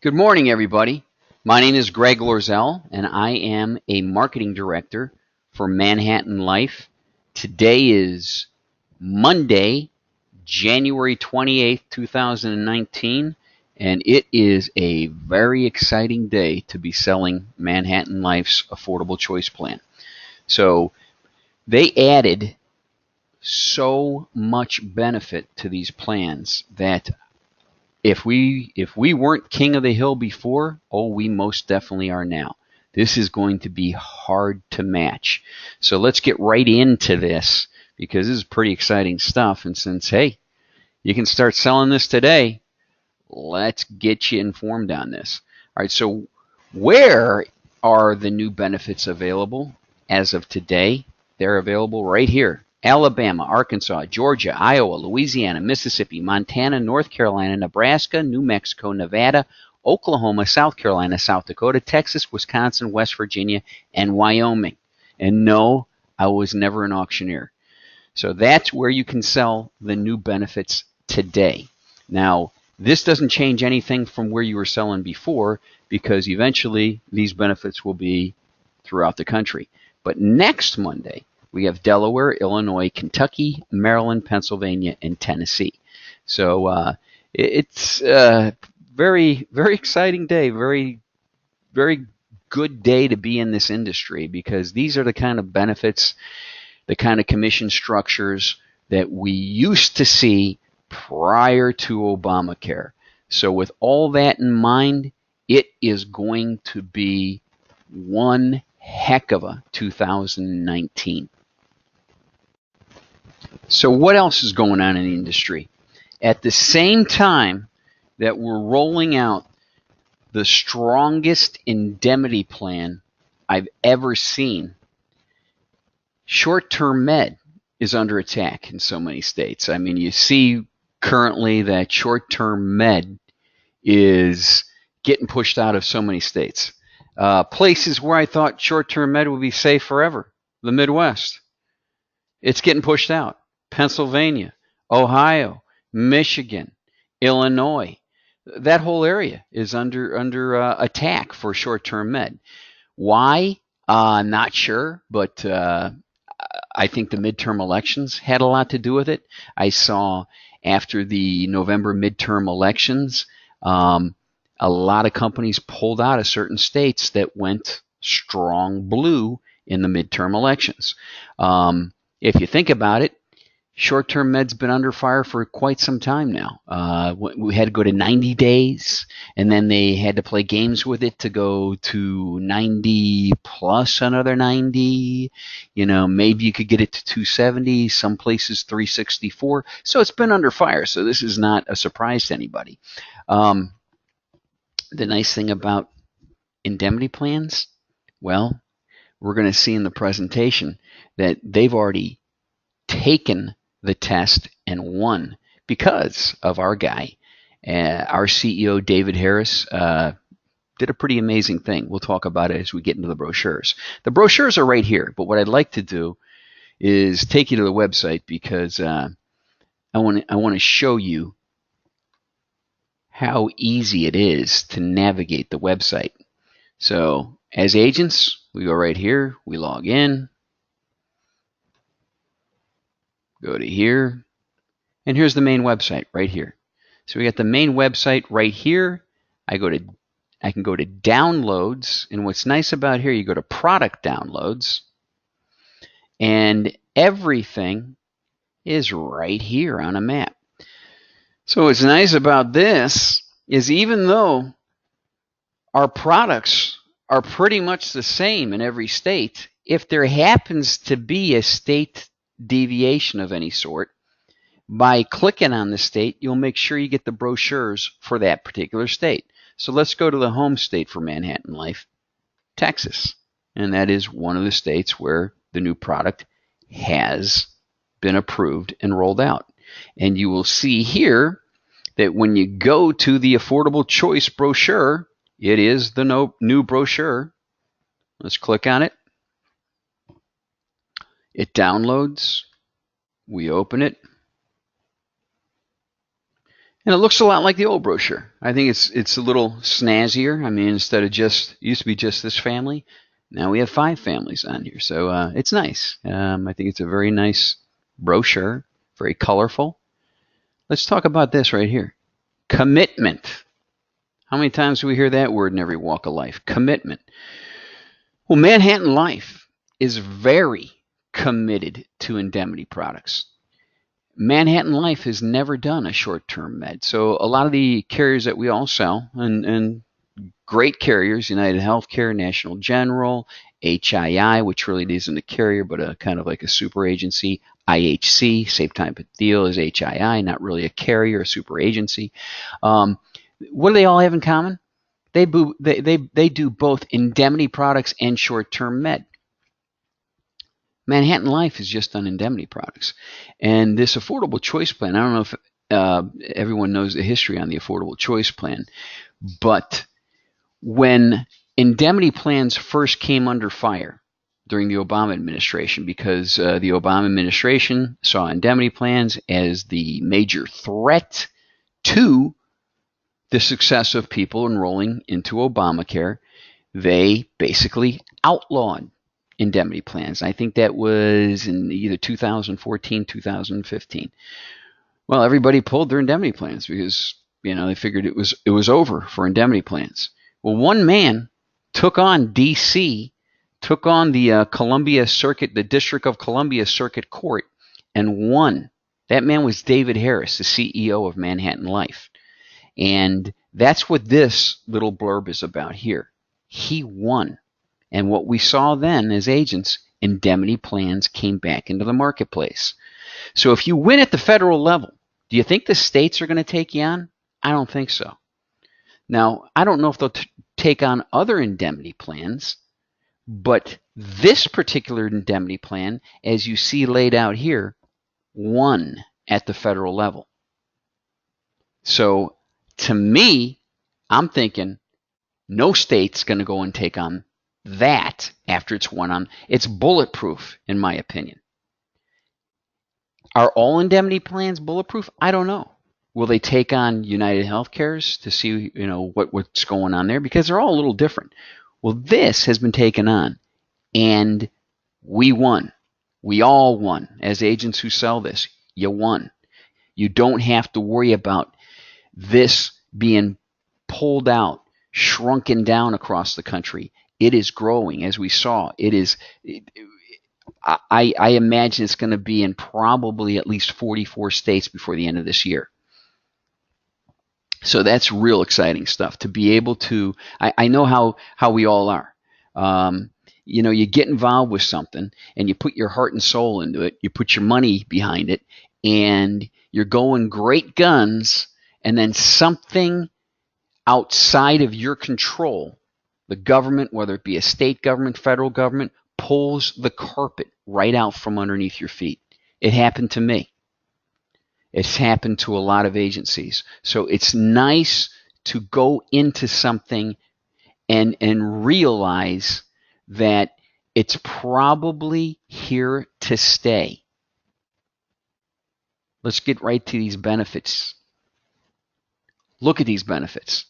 Good morning, everybody. My name is Greg Lorzell, and I am a marketing director for Manhattan Life. Today is Monday, January 28th, 2019, and it is a very exciting day to be selling Manhattan Life's Affordable Choice Plan. So they added so much benefit to these plans that if we weren't king of the hill before, oh, we most definitely are now. This is going to be hard to match. So let's get right into this because this is pretty exciting stuff. And since, hey, you can start selling this today, let's get you informed on this. All right, so where are the new benefits available as of today? They're available right here. Alabama, Arkansas, Georgia, Iowa, Louisiana, Mississippi, Montana, North Carolina, Nebraska, New Mexico, Nevada, Oklahoma, South Carolina, South Dakota, Texas, Wisconsin, West Virginia, and Wyoming. And no, I was never an auctioneer. So that's where you can sell the new benefits today. Now, this doesn't change anything from where you were selling before because eventually these benefits will be throughout the country. But next Monday, we have Delaware, Illinois, Kentucky, Maryland, Pennsylvania, and Tennessee. So it's a very, very exciting day, very, very good day to be in this industry because these are the kind of benefits, the kind of commission structures that we used to see prior to Obamacare. So with all that in mind, it is going to be one heck of a 2019. So what else is going on in the industry? At the same time that we're rolling out the strongest indemnity plan I've ever seen, short-term med is under attack in so many states. I mean, you see currently that short-term med is getting pushed out of so many states. Places where I thought short-term med would be safe forever, the Midwest, it's getting pushed out. Pennsylvania, Ohio, Michigan, Illinois, that whole area is under attack for short-term med. Why? Not sure, but I think the midterm elections had a lot to do with it. I saw after the November midterm elections, a lot of companies pulled out of certain states that went strong blue in the midterm elections. If you think about it, short-term med's been under fire for quite some time now. We had to go to 90 days, and then they had to play games with it to go to 90 plus another 90. You know, maybe you could get it to 270, some places 364. So it's been under fire, so this is not a surprise to anybody. The nice thing about indemnity plans, well, we're going to see in the presentation that they've already taken the test and won because of our guy. Our CEO, David Harris, did a pretty amazing thing. We'll talk about it as we get into the brochures. The brochures are right here, but what I'd like to do is take you to the website because I want to show you how easy it is to navigate the website. So as agents, we go right here, we log in, go to here, and here's the main website right here. So we got the main website right here. I can go to downloads, and what's nice about here, you go to product downloads, and everything is right here on a map. So what's nice about this is even though our products are pretty much the same in every state, if there happens to be a state deviation of any sort, by clicking on the state, you'll make sure you get the brochures for that particular state. So let's go to the home state for Manhattan Life, Texas. And that is one of the states where the new product has been approved and rolled out. And you will see here that when you go to the Affordable Choice brochure, it is the new brochure. Let's click on it. It downloads. We open it. And it looks a lot like the old brochure. I think it's a little snazzier. I mean, instead of just, it used to be just this family, now we have 5 families on here. So it's nice. I think it's a very nice brochure, very colorful. Let's talk about this right here. Commitment. How many times do we hear that word in every walk of life? Commitment. Well, Manhattan Life is very committed to indemnity products. Manhattan Life has never done a short-term med. So a lot of the carriers that we all sell, and great carriers, United Healthcare, National General, HII, which really isn't a carrier, but a kind of like a super agency, IHC, same type of deal as HII, not really a carrier, a super agency. What do they all have in common? They do both indemnity products and short-term med. Manhattan Life has just done indemnity products. And this Affordable Choice Plan, I don't know if everyone knows the history on the Affordable Choice Plan, but when indemnity plans first came under fire during the Obama administration, because the Obama administration saw indemnity plans as the major threat to the success of people enrolling into Obamacare, they basically outlawed indemnity plans. I think that was in either 2014, 2015. Well, everybody pulled their indemnity plans because, they figured it was over for indemnity plans. Well, one man took on DC, took on the Columbia Circuit, the District of Columbia Circuit Court, and won. That man was David Harris, the CEO of Manhattan Life. And that's what this little blurb is about here. He won. And what we saw then as agents, indemnity plans came back into the marketplace. So if you win at the federal level, do you think the states are going to take you on? I don't think so. Now, I don't know if they'll take on other indemnity plans, but this particular indemnity plan, as you see laid out here, won at the federal level. So to me, I'm thinking no state's going to go and take on that after it's won on. It's bulletproof, in my opinion. Are all indemnity plans bulletproof? I don't know. Will they take on United Healthcare's to see, what's going on there? Because they're all a little different. Well, this has been taken on, and we won. We all won. As agents who sell this, you won. You don't have to worry about this being pulled out, shrunken down across the country. It is growing, as we saw. I imagine it's going to be in probably at least 44 states before the end of this year. So that's real exciting stuff to be able to. I know how we all are. You get involved with something and you put your heart and soul into it. You put your money behind it, and you're going great guns, and then something outside of your control, the government, whether it be a state government, federal government, pulls the carpet right out from underneath your feet. It happened to me. It's happened to a lot of agencies. So it's nice to go into something and realize that it's probably here to stay. Let's get right to these benefits. Look at these benefits.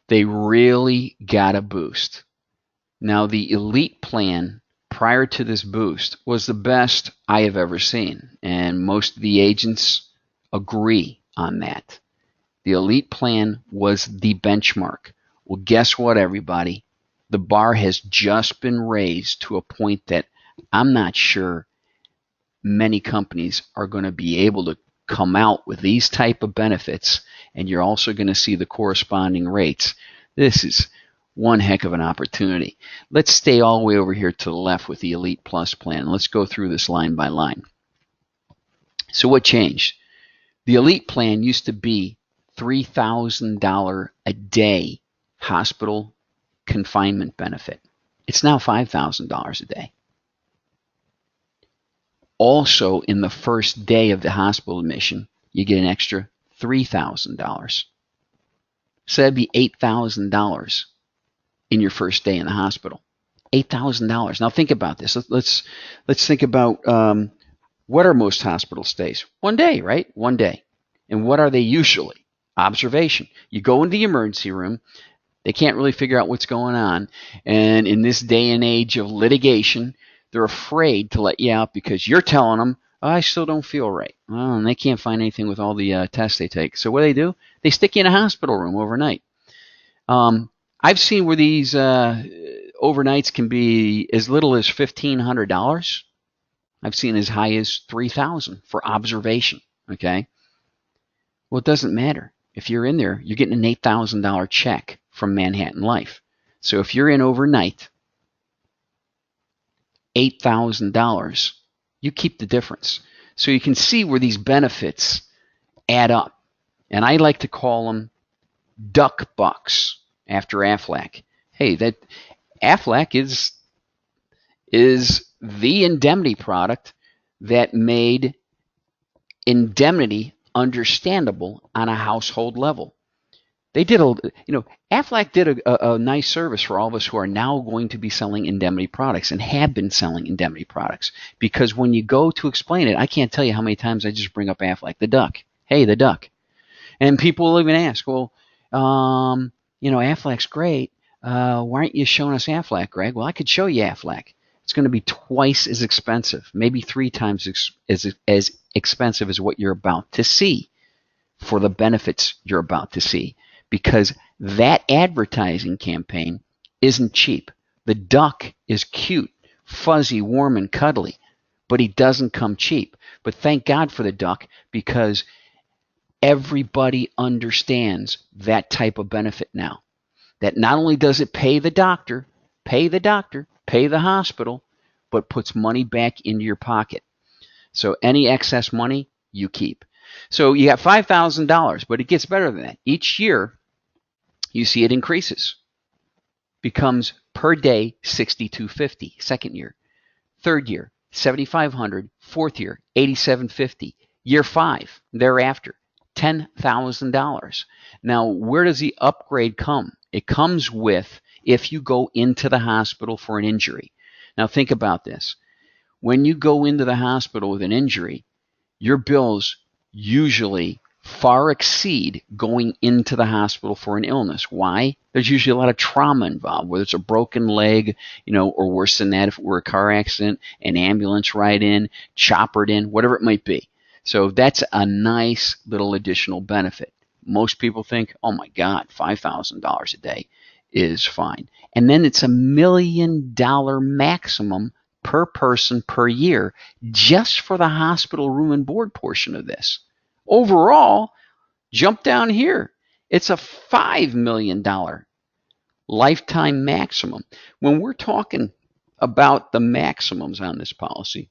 They really got a boost. Now, the Elite plan prior to this boost was the best I have ever seen, and most of the agents agree on that. The Elite plan was the benchmark. Well, guess what, everybody? The bar has just been raised to a point that I'm not sure many companies are going to be able to come out with these type of benefits, and you're also going to see the corresponding rates. This is one heck of an opportunity. Let's stay all the way over here to the left with the Elite Plus plan. Let's go through this line by line. So what changed? The Elite plan used to be $3,000 a day hospital confinement benefit. It's now $5,000 a day. Also, in the first day of the hospital admission, you get an extra $3,000. So that'd be $8,000 in your first day in the hospital. $8,000. Now think about this. Let's think about what are most hospital stays? 1 day, right? 1 day. And what are they usually? Observation. You go into the emergency room, they can't really figure out what's going on. And in this day and age of litigation, they're afraid to let you out because you're telling them, oh, I still don't feel right. Well, and they can't find anything with all the tests they take. So what do? They stick you in a hospital room overnight. I've seen where these overnights can be as little as $1,500. I've seen as high as $3,000 for observation. Okay. Well, it doesn't matter. If you're in there, you're getting an $8,000 check from Manhattan Life. So if you're in overnight, $8,000, you keep the difference. So you can see where these benefits add up. And I like to call them duck bucks after Aflac. Hey, that Aflac is the indemnity product that made indemnity understandable on a household level. They did Aflac did a nice service for all of us who are now going to be selling indemnity products and have been selling indemnity products. Because when you go to explain it, I can't tell you how many times I just bring up Aflac, the duck. Hey, the duck. And people will even ask, well, Aflac's great. Why aren't you showing us Aflac, Greg? Well, I could show you Aflac. It's going to be twice as expensive, maybe 3 times as expensive as what you're about to see for the benefits you're about to see. Because that advertising campaign isn't cheap. The duck is cute, fuzzy, warm, and cuddly, but he doesn't come cheap. But thank God for the duck, because everybody understands that type of benefit now. That not only does it pay the doctor, pay the hospital, but puts money back into your pocket. So any excess money, you keep. So you got $5,000, but it gets better than that. Each year, you see it increases. Becomes per day $6,250. Second year. Third year, $7,500. Fourth year, $8,750. Year 5, thereafter, $10,000. Now, where does the upgrade come? It comes with if you go into the hospital for an injury. Now, think about this. When you go into the hospital with an injury, your bills usually far exceed going into the hospital for an illness. Why? There's usually a lot of trauma involved, whether it's a broken leg, or worse than that, if it were a car accident, an ambulance ride in, choppered in, whatever it might be. So that's a nice little additional benefit. Most people think, oh my God, $5,000 a day is fine. And then it's $1 million maximum per person per year just for the hospital room and board portion of this. Overall, jump down here. It's a $5 million lifetime maximum. When we're talking about the maximums on this policy,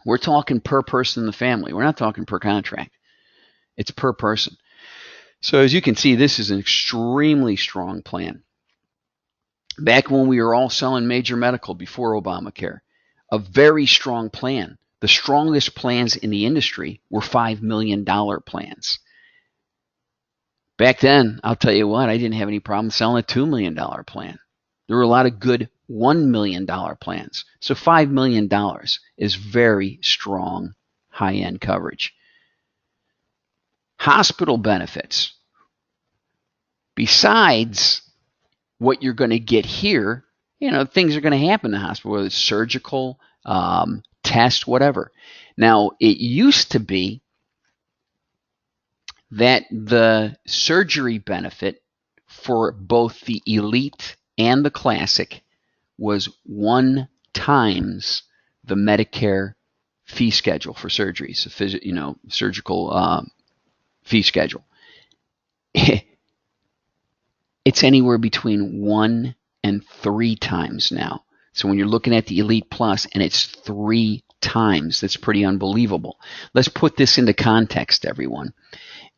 we're talking per person in the family. We're not talking per contract. It's per person. So as you can see, this is an extremely strong plan. Back when we were all selling major medical before Obamacare, a very strong plan. The strongest plans in the industry were $5 million plans. Back then, I'll tell you what, I didn't have any problem selling a $2 million plan. There were a lot of good $1 million plans. So $5 million is very strong high-end coverage. Hospital benefits. Besides what you're going to get here, things are going to happen in the hospital, whether it's surgical, test, whatever. Now, it used to be that the surgery benefit for both the Elite and the Classic was 1 times the Medicare fee schedule for surgeries, surgical fee schedule. It's anywhere between 1 and 3 times now. So when you're looking at the Elite Plus and it's 3 times, that's pretty unbelievable. Let's put this into context, everyone.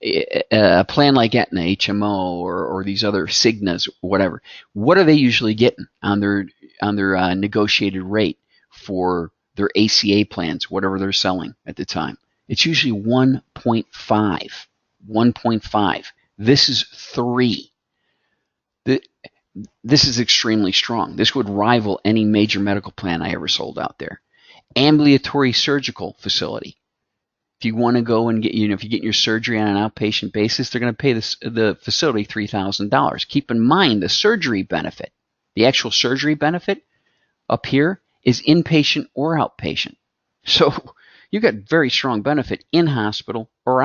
A plan like Aetna, HMO, or these other Cignas, whatever, what are they usually getting on their negotiated rate for their ACA plans, whatever they're selling at the time? It's usually 1.5. 1.5. This is 3. This is extremely strong. This would rival any major medical plan I ever sold out there. Ambulatory surgical facility. If you want to go and get, if you're getting your surgery on an outpatient basis, they're going to pay the facility $3,000. Keep in mind the surgery benefit, the actual surgery benefit up here is inpatient or outpatient. So you got very strong benefit in hospital or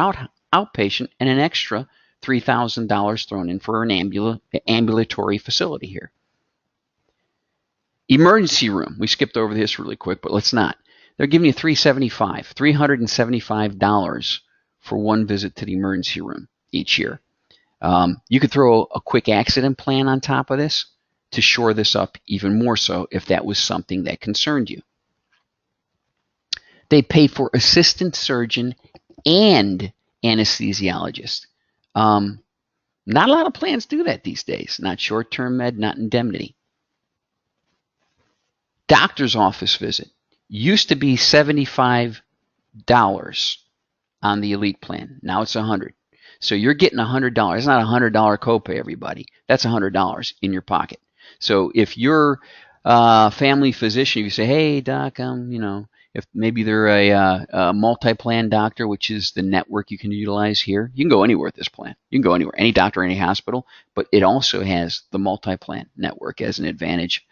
outpatient, and an extra $3,000 thrown in for an ambulatory facility here. Emergency room. We skipped over this really quick, but let's not. They're giving you $375 for one visit to the emergency room each year. You could throw a quick accident plan on top of this to shore this up even more so if that was something that concerned you. They pay for assistant surgeon and anesthesiologist. Not a lot of plans do that these days. Not short-term med, not indemnity. Doctor's office visit used to be $75 on the elite plan. Now it's $100. So you're getting $100. It's not a $100 copay, everybody. That's $100 in your pocket. So if you're a family physician, you say, "Hey, doc, if maybe they're a multi-plan doctor, which is the network you can utilize here. You can go anywhere with this plan. You can go anywhere, any doctor, any hospital, but it also has the multi-plan network as an advantage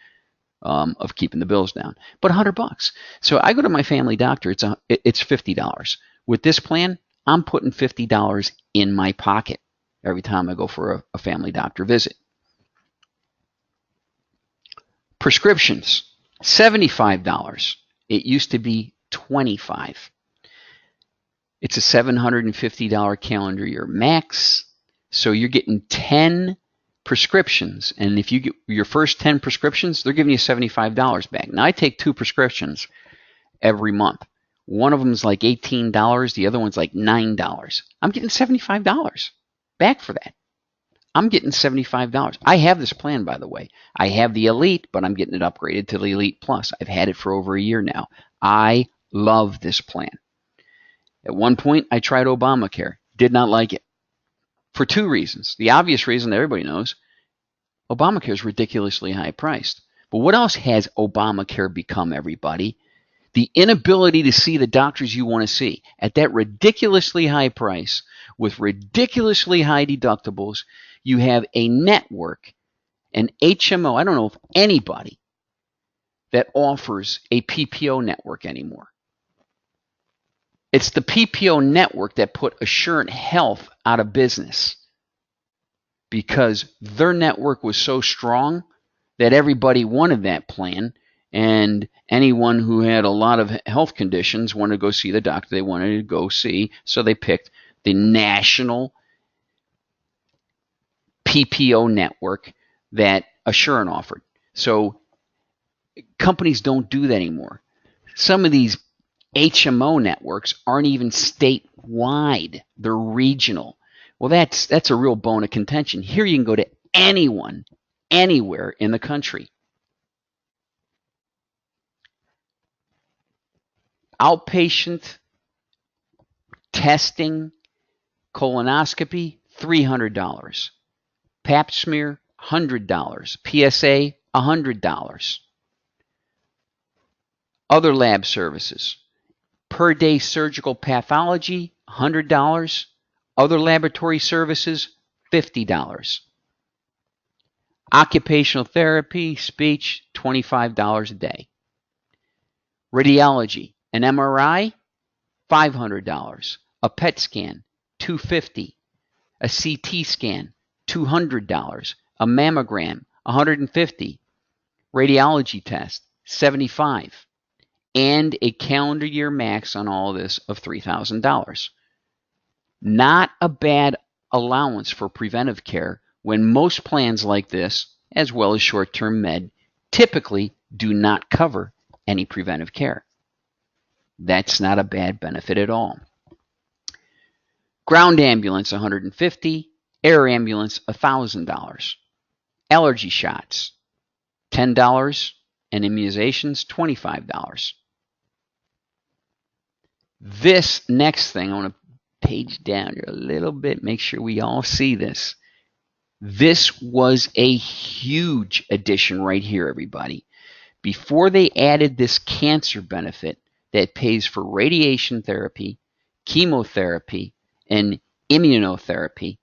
of keeping the bills down. But $100. So I go to my family doctor. It's $50. With this plan, I'm putting $50 in my pocket every time I go for a family doctor visit. Prescriptions, $75. It used to be $25. It's a $750 calendar year max. So you're getting 10 prescriptions. And if you get your first 10 prescriptions, they're giving you $75 back. Now I take 2 prescriptions every month. One of them is like $18. The other one's like $9. I'm getting $75 back for that. I'm getting $75. I have this plan, by the way. I have the Elite, but I'm getting it upgraded to the Elite Plus. I've had it for over a year now. I love this plan. At one point, I tried Obamacare. Did not like it. For 2 reasons. The obvious reason that everybody knows, Obamacare is ridiculously high priced. But what else has Obamacare become, everybody? The inability to see the doctors you want to see at that ridiculously high price with ridiculously high deductibles. You have a network, an HMO. I don't know of anybody that offers a PPO network anymore. It's the PPO network that put Assurant Health out of business because their network was so strong that everybody wanted that plan, and anyone who had a lot of health conditions wanted to go see the doctor they wanted to go see, so they picked the national PPO network that Assurant offered. So companies don't do that anymore. Some of these HMO networks aren't even statewide. They're regional. Well, that's a real bone of contention. Here you can go to anyone, anywhere in the country. Outpatient testing, colonoscopy, $300. Pap smear, $100. PSA, $100. Other lab services. Per day surgical pathology, $100. Other laboratory services, $50. Occupational therapy, speech, $25 a day. Radiology, an MRI, $500. A PET scan, $250. A CT scan, $200. A mammogram, $150. Radiology test, $75. And a calendar year max on all of this of $3,000. Not a bad allowance for preventive care when most plans like this, as well as short-term med, typically do not cover any preventive care. That's not a bad benefit at all. Ground ambulance, $150. Air ambulance, $1,000. Allergy shots, $10. And immunizations, $25. This next thing, I want to page down here a little bit, make sure we all see this. This was a huge addition right here, everybody. Before they added this cancer benefit that pays for radiation therapy, chemotherapy, and immunotherapy,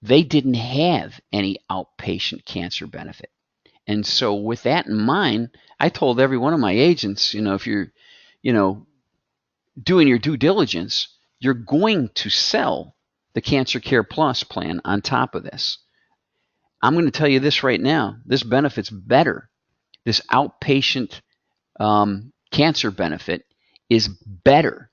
they didn't have any outpatient cancer benefit. And so with that in mind, I told every one of my agents, if you're, doing your due diligence, you're going to sell the Cancer Care Plus plan on top of this. I'm going to tell you this right now. This benefit's better. This outpatient cancer benefit is better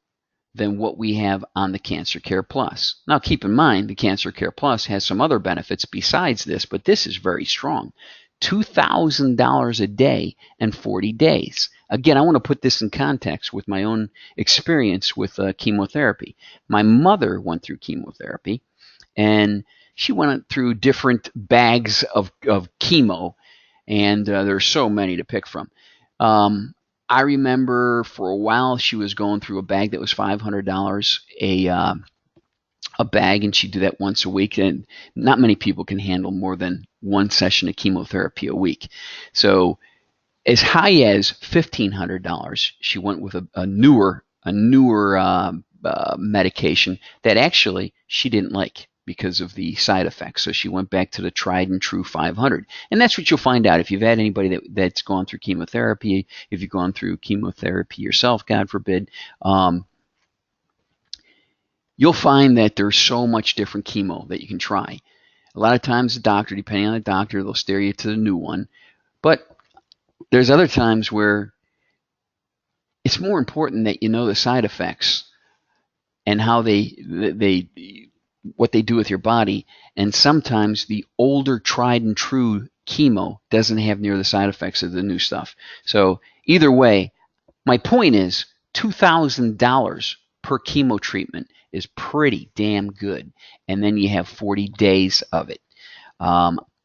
than what we have on the Cancer Care Plus. Now, keep in mind, the Cancer Care Plus has some other benefits besides this, but this is very strong. $2,000 a day and 40 days. Again, I want to put this in context with my own experience with chemotherapy. My mother went through chemotherapy, and she went through different bags of chemo, and there's so many to pick from. I remember for a while she was going through a bag that was $500 a bag, and she'd do that once a week. And not many people can handle more than one session of chemotherapy a week. So as high as $1,500, she went with a newer medication that actually she didn't like because of the side effects. So she went back to the tried and true 500. And that's what you'll find out if you've had anybody that's gone through chemotherapy, if you've gone through chemotherapy yourself, God forbid, you'll find that there's so much different chemo that you can try. A lot of times the doctor, depending on the doctor, they'll steer you to the new one. But there's other times where it's more important that you know the side effects and how what they do with your body. And sometimes the older tried and true chemo doesn't have near the side effects of the new stuff. So either way, my point is $2,000 per chemo treatment is pretty damn good. And then you have 40 days of it.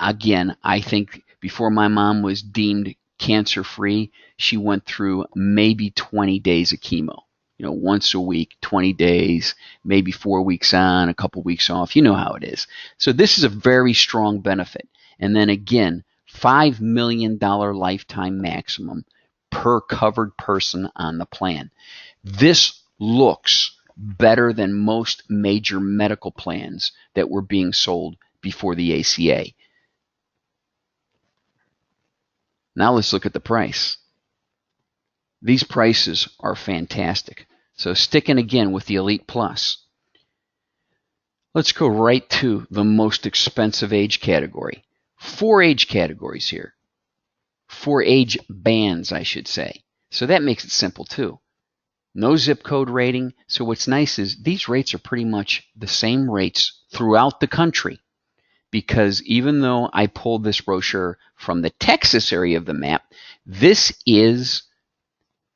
Again, I think before my mom was deemed cancer-free, she went through maybe 20 days of chemo. Once a week, 20 days, maybe 4 weeks on, a couple weeks off. You know how it is. So this is a very strong benefit. And then again, $5 million lifetime maximum per covered person on the plan. This looks better than most major medical plans that were being sold before the ACA. Now let's look at the price. These prices are fantastic. So sticking again with the Elite Plus, let's go right to the most expensive age category. 4 age categories here. 4 age bands, I should say. So that makes it simple too. No zip code rating. So what's nice is these rates are pretty much the same rates throughout the country, because even though I pulled this brochure from the Texas area of the map, this is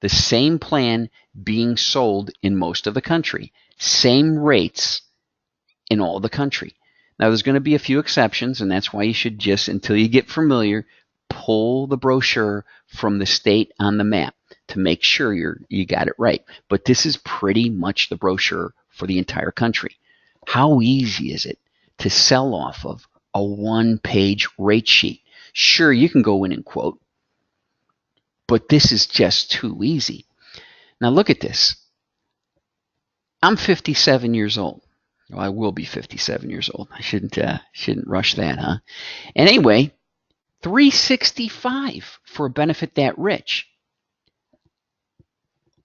the same plan being sold in most of the country. Same rates in all the country. Now, there's going to be a few exceptions, and that's why you should just, until you get familiar, pull the brochure from the state on the map to make sure you got it right. But this is pretty much the brochure for the entire country. How easy is it to sell off of a one-page rate sheet? Sure, you can go in and quote, but this is just too easy. Now look at this. I'm 57 years old. Well, I will be 57 years old. I shouldn't rush that, huh? And anyway, $365 for a benefit that rich.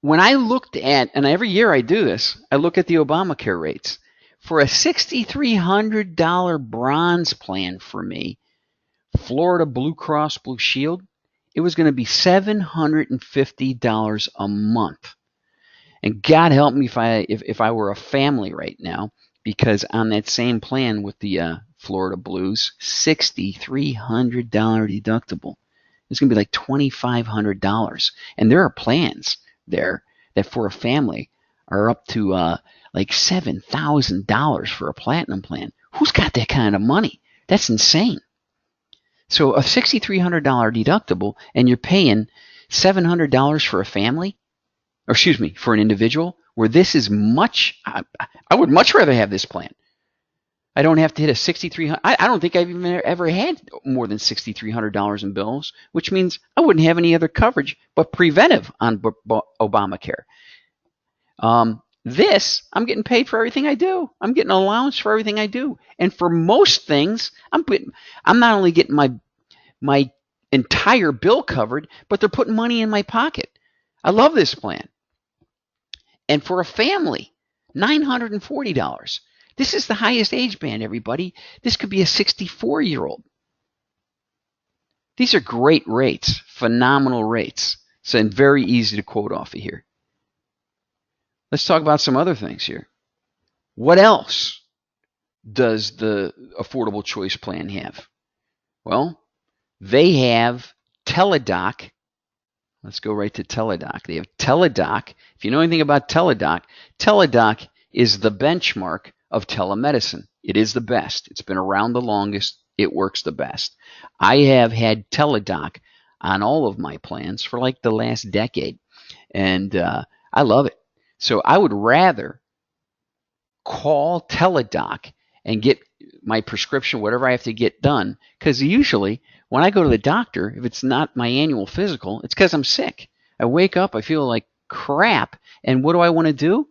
When I looked at, and every year I do this, I look at the Obamacare rates. For a $6,300 bronze plan for me, Florida Blue Cross Blue Shield, it was going to be $750 a month. And God help me if I were a family right now, because on that same plan with the Florida Blues, $6,300 deductible. It's going to be like $2,500. And there are plans there that for a family are up to like $7,000 for a platinum plan. Who's got that kind of money? That's insane. So a $6,300 deductible, and you're paying $700 for a family, or excuse me, for an individual, where this is much, I would much rather have this plan. I don't have to hit a $6,300. I don't think I've even ever had more than $6,300 in bills, which means I wouldn't have any other coverage but preventive on Obamacare. This, I'm getting paid for everything I do. I'm getting an allowance for everything I do. And for most things, I'm not only getting my entire bill covered, but they're putting money in my pocket. I love this plan. And for a family, $940. This is the highest age band, everybody. This could be a 64-year-old. These are great rates, phenomenal rates. So, and very easy to quote off of here. Let's talk about some other things here. What else does the Affordable Choice Plan have? Well, they have Teladoc. Let's go right to Teladoc. They have Teladoc. If you know anything about Teladoc, Teladoc is the benchmark of telemedicine. It is the best. It's been around the longest. It works the best. I have had Teladoc on all of my plans for like the last decade, and I love it. So I would rather call Teladoc and get my prescription, whatever I have to get done, because usually when I go to the doctor, if it's not my annual physical, it's because I'm sick. I wake up, I feel like crap, and what do I want to do?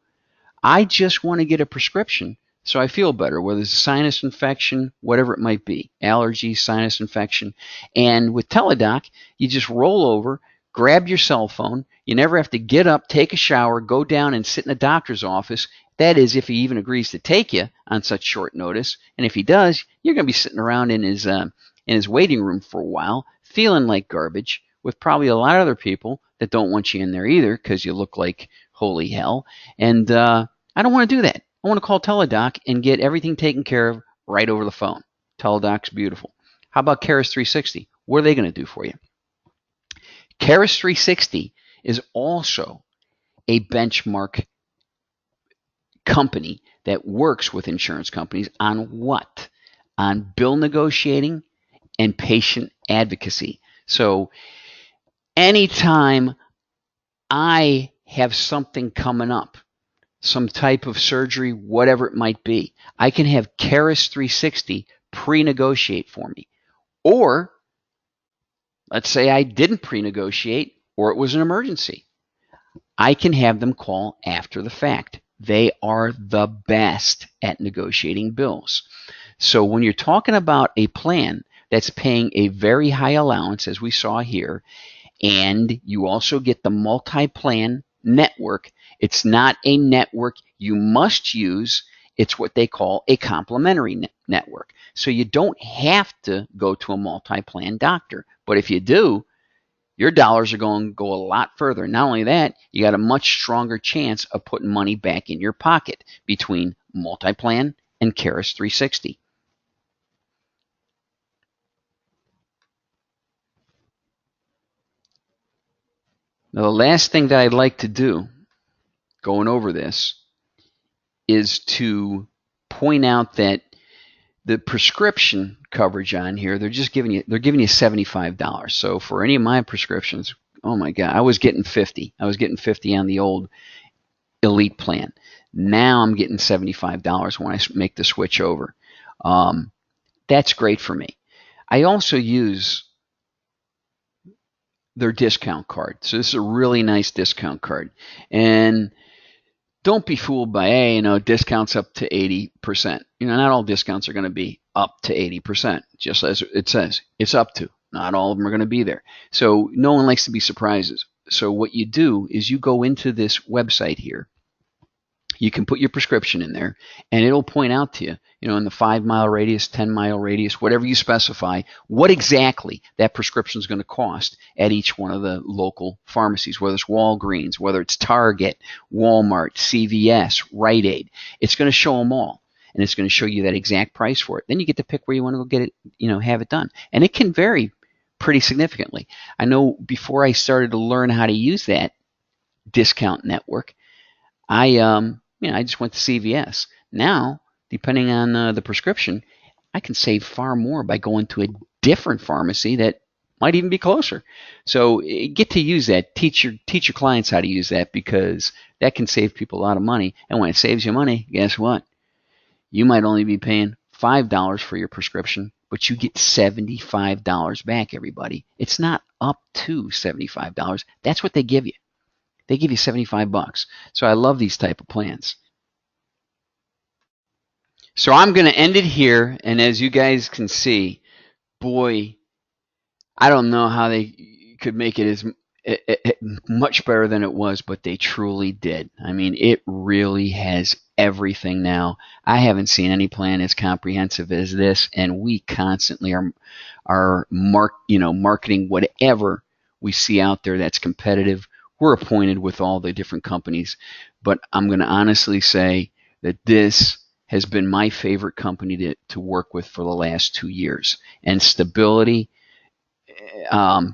I just want to get a prescription so I feel better, whether it's a sinus infection, whatever it might be, allergy, sinus infection. And with Teladoc, you just roll over, grab your cell phone. You never have to get up, take a shower, go down and sit in a doctor's office. That is, if he even agrees to take you on such short notice. And if he does, you're going to be sitting around in his waiting room for a while, feeling like garbage, with probably a lot of other people that don't want you in there either because you look like holy hell. And I don't want to do that. I want to call Teladoc and get everything taken care of right over the phone. Teladoc's beautiful. How about Caris 360? What are they going to do for you? Caris 360 is also a benchmark company that works with insurance companies on what? On bill negotiating and patient advocacy. So anytime I have something coming up, some type of surgery, whatever it might be, I can have Caris 360 pre-negotiate for me. Or let's say I didn't pre-negotiate or it was an emergency. I can have them call after the fact. They are the best at negotiating bills. So when you're talking about a plan that's paying a very high allowance, as we saw here, and you also get the multi-plan network, it's not a network you must use. It's what they call a complementary network. So you don't have to go to a multi-plan doctor. But if you do, your dollars are going to go a lot further. Not only that, you got a much stronger chance of putting money back in your pocket between multi-plan and Caris 360. Now, the last thing that I'd like to do, going over this, is to point out that the prescription coverage on here, they're giving you $75. So for any of my prescriptions, oh my God, I was getting 50. I was getting 50 on the old Elite plan. Now I'm getting $75 when I make the switch over. That's great for me. I also use their discount card. So this is a really nice discount card. And don't be fooled by, hey, discounts up to 80%. Not all discounts are going to be up to 80%, just as it says. It's up to. Not all of them are going to be there. So no one likes to be surprises. So what you do is you go into this website here. You can put your prescription in there, and it'll point out to you, in the 5-mile radius, 10-mile radius, whatever you specify, what exactly that prescription is going to cost at each one of the local pharmacies, whether it's Walgreens, whether it's Target, Walmart, CVS, Rite Aid. It's going to show them all, and it's going to show you that exact price for it. Then you get to pick where you want to go get it, have it done. And it can vary pretty significantly. I know before I started to learn how to use that discount network, I just went to CVS. Now, depending on the prescription, I can save far more by going to a different pharmacy that might even be closer. So get to use that. Teach your clients how to use that, because that can save people a lot of money. And when it saves you money, guess what? You might only be paying $5 for your prescription, but you get $75 back, everybody. It's not up to $75. That's what they give you. They give you $75. So I love these type of plans. So I'm going to end it here. And as you guys can see, boy, I don't know how they could make it as much better than it was, but they truly did. I mean, it really has everything now. I haven't seen any plan as comprehensive as this, and we constantly are marketing whatever we see out there that's competitive. We're appointed with all the different companies, but I'm going to honestly say that this has been my favorite company to work with for the last 2 years. And stability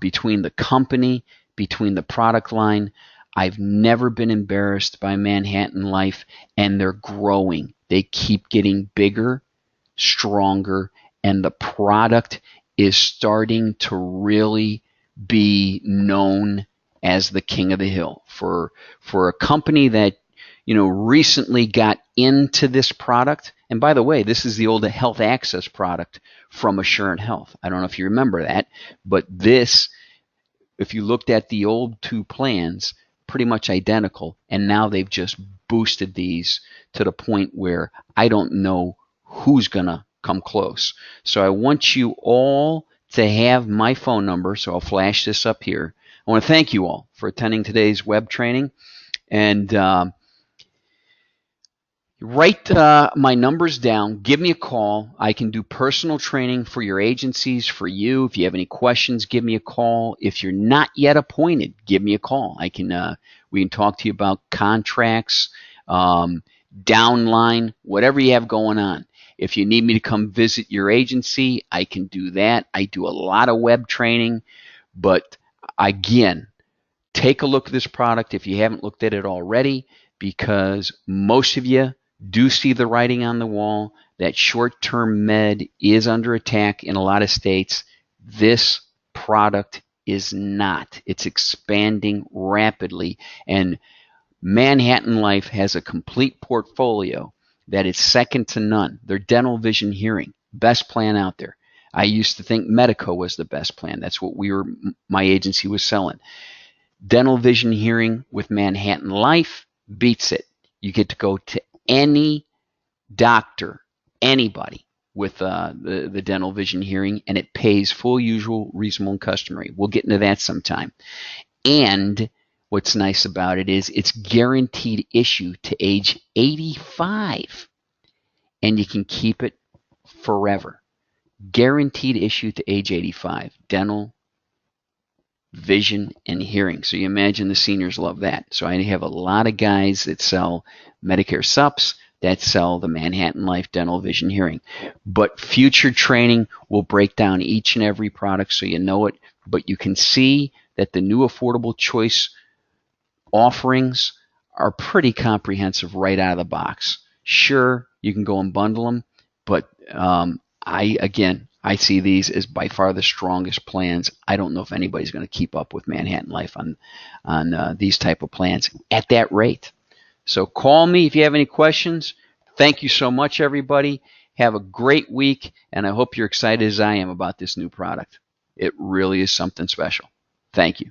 between the company, between the product line. I've never been embarrassed by Manhattan Life, and they're growing. They keep getting bigger, stronger, and the product is starting to really be known as the king of the hill for a company that recently got into this product. And by the way, this is the old Health Access product from Assurant Health. I don't know if you remember that, but this, if you looked at the old two plans, pretty much identical, and now they've just boosted these to the point where I don't know who's gonna come close. So I want you all to have my phone number, so I'll flash this up here. I want to thank you all for attending today's web training, and write my numbers down. Give me a call. I can do personal training for your agencies, for you. If you have any questions, give me a call. If you're not yet appointed, give me a call. We can talk to you about contracts, downline, whatever you have going on. If you need me to come visit your agency, I can do that. I do a lot of web training, but again, take a look at this product if you haven't looked at it already, because most of you do see the writing on the wall that short-term med is under attack in a lot of states. This product is not. It's expanding rapidly, and Manhattan Life has a complete portfolio that is second to none. Their dental, vision, hearing, best plan out there. I used to think Medico was the best plan. That's what my agency was selling. Dental, vision, hearing with Manhattan Life beats it. You get to go to any doctor, anybody with the dental, vision, hearing, and it pays full, usual, reasonable, and customary. We'll get into that sometime. And what's nice about it is it's guaranteed issue to age 85, and you can keep it forever. Guaranteed issue to age 85. Dental, vision, and hearing. So you imagine the seniors love that. So I have a lot of guys that sell Medicare SUPs that sell the Manhattan Life dental, vision, hearing. But future training will break down each and every product so you know it. But you can see that the new affordable choice offerings are pretty comprehensive right out of the box. Sure, you can go and bundle them, but I see these as by far the strongest plans. I don't know if anybody's going to keep up with Manhattan Life on these type of plans at that rate. So call me if you have any questions. Thank you so much, everybody. Have a great week, and I hope you're excited as I am about this new product. It really is something special. Thank you.